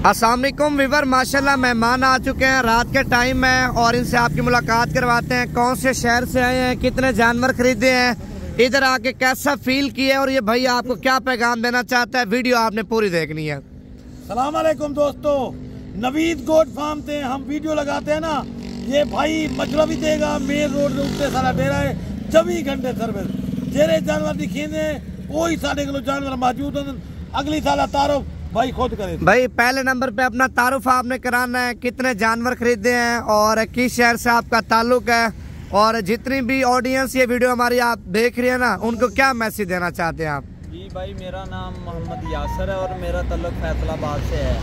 अस्सलाम वालेकुम वीवर, माशाल्लाह मेहमान आ चुके हैं, रात के टाइम है और इनसे आपकी मुलाकात करवाते हैं। कौन से शहर से आए हैं, कितने जानवर खरीदे हैं, इधर आके कैसा फील किया और ये भाई आपको क्या पैगाम देना चाहता है, वीडियो आपने पूरी देखनी है। सलाम अलैकुम दोस्तों, नवीद गोट फार्म से हम वीडियो लगाते हैं ना, ये भाई मजरा भी देगा। मेन रोड के उत्ते सारा डेरा है, 24 घंटे सर्विस। जेरे जानवर दिखेंगे वही 3.5 किलो जानवर मौजूद हैं। अगली साल तारुफ भाई खुद करे। भाई पहले नंबर पे अपना तारुफ आपने कराना है, कितने जानवर खरीदे हैं और किस शहर से आपका ताल्लुक है, और जितनी भी ऑडियंस ये वीडियो हमारी आप देख रही है ना, उनको क्या मैसेज देना चाहते हैं आप? जी भाई, मेरा नाम मोहम्मद यासर है और मेरा ताल्लुक फैसलाबाद से है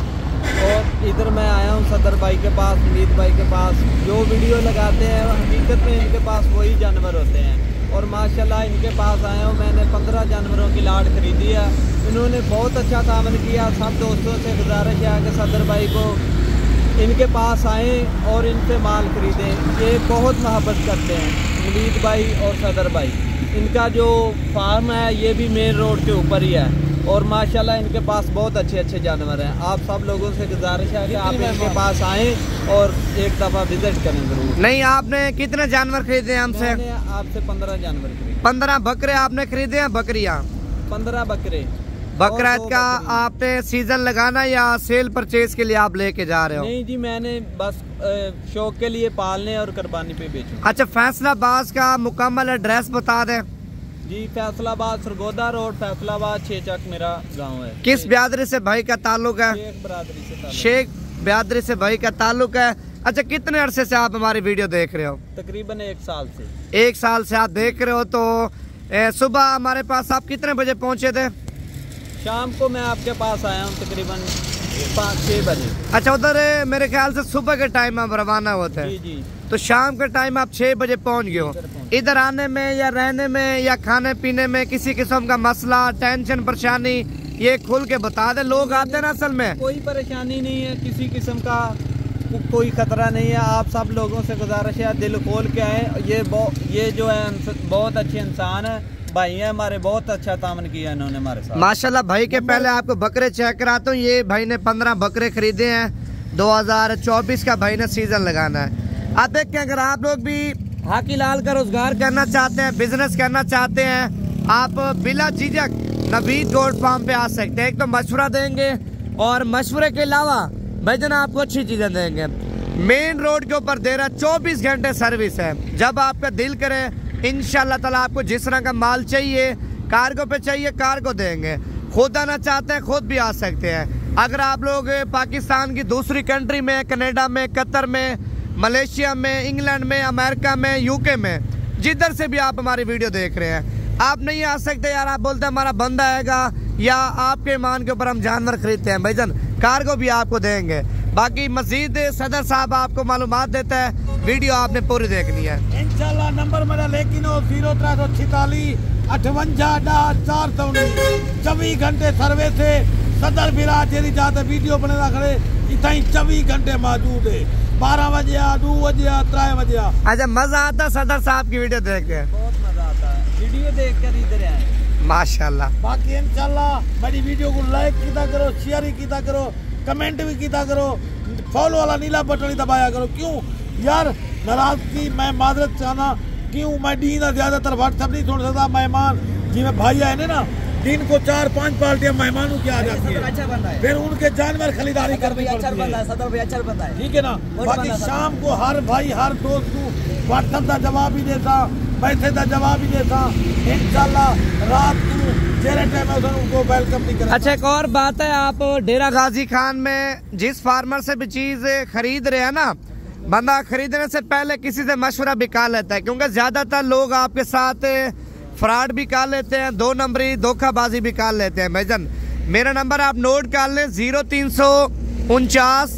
और इधर मैं आया हूँ सदर भाई के पास, मीत भाई के पास। जो वीडियो लगाते हैं हकीकत में इनके पास वही जानवर होते हैं और माशाल्लाह इनके पास आया हूँ। मैंने 15 जानवरों की लाट खरीदी है। इन्होंने बहुत अच्छा काम किया। सब दोस्तों से गुजारिश है कि सदर भाई को इनके पास आएँ और इनसे माल खरीदें। ये बहुत मोहब्बत करते हैं मीत भाई और सदर भाई। इनका जो फार्म है ये भी मेन रोड के ऊपर ही है और माशाल्लाह इनके पास बहुत अच्छे अच्छे जानवर हैं। आप सब लोगों से गुजारिश है कि आप इनके पास आएँ और एक दफ़ा विजिट करें जरूर। नहीं, आपने कितने जानवर खरीदे हैं हमसे? मैंने आपसे 15 जानवर खरीदे। 15 बकरे आपने खरीदे हैं? बकरियाँ 15 बकरे। बकरा का आपने सीजन लगाना या सेल परचेज के लिए आप लेके जा रहे हो? नहीं जी, मैंने बस शौक के लिए पालने और कुर्बानी पे बेचूं। अच्छा, फैसलाबाद का मुकम्मल एड्रेस बता दें। जी, फैसलाबाद सरगोदा रोड, फैसलाबाद 6 चक मेरा गांव है। किस बिरादरी से भाई का ताल्लुक है? शेख बिरादरी से। शेख बिरादरी से भाई का ताल्लुक है। अच्छा, कितने अरसे से आप हमारी वीडियो देख रहे हो? तकरीबन 1 साल से। 1 साल से आप देख रहे हो। तो सुबह हमारे पास आप कितने बजे पहुंचे थे? शाम को मैं आपके पास आया हूँ तकरीबन 5-6 बजे। अच्छा, उधर मेरे ख्याल से सुबह के टाइम आप रवाना होते हैं। जी जी। तो शाम के टाइम आप 6 बजे पहुंच गए हो। इधर आने में या रहने में या खाने पीने में किसी किस्म का मसला, टेंशन, परेशानी, ये खुल के बता दे। लोग आते हैं ना, असल में कोई परेशानी नहीं है, किसी किस्म का कोई खतरा नहीं है। आप सब लोगों से गुजारिश है दिल खोल के आए। ये जो है बहुत अच्छे इंसान है, भाई है हमारे, बहुत अच्छा तामन किया इन्होंने हमारे साथ माशाल्लाह। भाई के पहले आपको बकरे चेक कराता हूँ। ये भाई ने 15 बकरे खरीदे हैं। 2024 का भाई ने सीजन लगाना है। आप देखें, अगर आप लोग भी हाकी लाल का रोजगार करना चाहते हैं, बिजनेस करना चाहते हैं, आप बिला झिझक नवीद गोट फार्म पे आ सकते हैं। एक तो मशवरा देंगे और मशवरे के अलावा भाई जन आपको अच्छी चीजें देंगे। मेन रोड के ऊपर दे रहा 24 घंटे सर्विस है। जब आपका दिल करे इंशाल्लाह ताला आपको जिस तरह का माल चाहिए, कार्गो पे चाहिए, कार्गो देंगे। खुद आना चाहते हैं खुद भी आ सकते हैं। अगर आप लोग पाकिस्तान की दूसरी कंट्री में, कनाडा में, कतर में, मलेशिया में, इंग्लैंड में, अमेरिका में, यूके में, जिधर से भी आप हमारी वीडियो देख रहे हैं, आप नहीं आ सकते यार, आप बोलते हैं हमारा बंदा आएगा या आपके ईमान के ऊपर हम जानवर खरीदते हैं, भाईजान कार्गो भी आपको देंगे। बाकी मजीद सदर साहब आपको मालूमात देता है, वीडियो आपने पूरी देखनी है इंशाल्लाह। नंबर मेरा लेकिन 0346 58 419। 24 घंटे सर्वे से सदर बिरा जेरी जाते वीडियो बने खड़े इतना 24 घंटे मौजूद है। 12 बजे आ, 2 बजे आ, 3 बजे आ। अच्छा, मजा आता है सदर साहब की वीडियो देख के? बहुत मजा आता है वीडियो देख कर इधर आए माशाल्लाह। बाकी इंशाल्लाह मेरी वीडियो को लाइक किया करो, शेयर ही किया करो, कमेंट भी किया करो, फॉलो वाला नीला बटन ही दबाया करो। क्यों यार नाराजगी मैं माजरत चाहना, क्यों मैं दिन ज्यादातर व्हाट्सएप नहीं छोड़ सकता। मेहमान जिम्मे भाई आए ना, दिन को 4-5 पार्टियां मेहमानों की आ जाती है, फिर उनके जानवर खरीदारी करनी पड़ती है, ठीक है ना। बाकी शाम को हर भाई हर दोस्त को व्हाट्सएप का जवाब भी देता, पैसे का जवाब भी देता। इंशाल्लाह रात को जेरे टाइम उनको वेलकम नहीं करें। अच्छा, एक और बात है, आप डेरा गाजी खान में जिस फार्मर से भी चीज खरीद रहे हैं ना, बंदा खरीदने से पहले किसी से मशवरा भी कर लेता है, क्योंकि ज्यादातर लोग आपके साथ फ्रॉड भी कर लेते हैं, 2 नंबरी धोखाबाजी भी कर लेते हैं। भाईजान मेरा नंबर आप नोट कर लें, 0349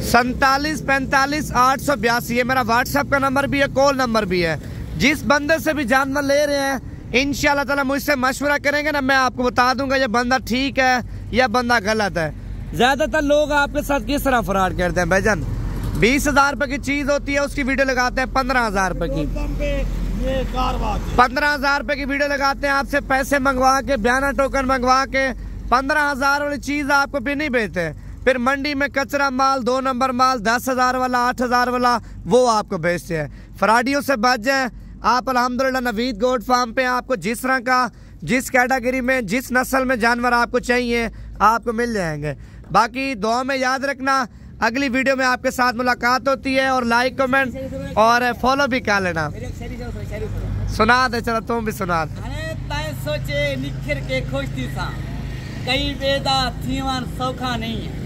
47 45 882। ये मेरा व्हाट्सएप का नंबर भी है, कॉल नंबर भी है। जिस बंदे से भी जानवर ले रहे हैं इंशाल्लाह ताला मुझसे मशवरा करेंगे ना, मैं आपको बता दूंगा ये बंदा ठीक है या बंदा गलत है। ज्यादातर लोग आपके साथ किस तरह फ्रॉड करते हैं भाईजान? 20,000 रुपए की चीज होती है, उसकी वीडियो लगाते हैं 15,000 रुपए की। 15,000 रुपए की वीडियो लगाते हैं, आपसे पैसे मंगवा के, बयाना टोकन मंगवा के 15,000 वाली चीज आपको भी नहीं बेचते। फिर मंडी में कचरा माल 2 नंबर माल 10,000 वाला 8,000 वाला वो आपको बेचते हैं। फ्रॉडियों से बच जाए आप। अल्हम्दुलिल्लाह नवीद गोट फार्म पे आपको जिस तरह का जिस कैटेगरी में जिस नस्ल में जानवर आपको चाहिए आपको मिल जाएंगे। बाकी दुआ में याद रखना, अगली वीडियो में आपके साथ मुलाकात होती है। और लाइक कमेंट और फॉलो भी कर लेना। सुना दे, चलो तुम भी सुना दे। सोचे निखर के खुश थी सा कई बेदा थीवान सौखा नहीं है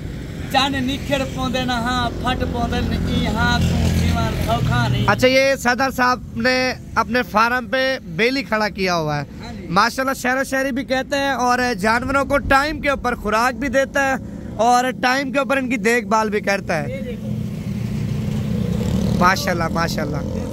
चन निखर पौंदे ना हाँ फट पौंदे नहीं हाँ तू थीवान सौखा नहीं। अच्छा, ये सदर साहब ने अपने फार्म पे बेली खड़ा किया हुआ है माशाल्लाह। शहरो शहरी भी कहते हैं और जानवरों को टाइम के ऊपर खुराक भी देता है और टाइम के ऊपर इनकी देखभाल भी करता है। माशाल्लाह माशाल्लाह।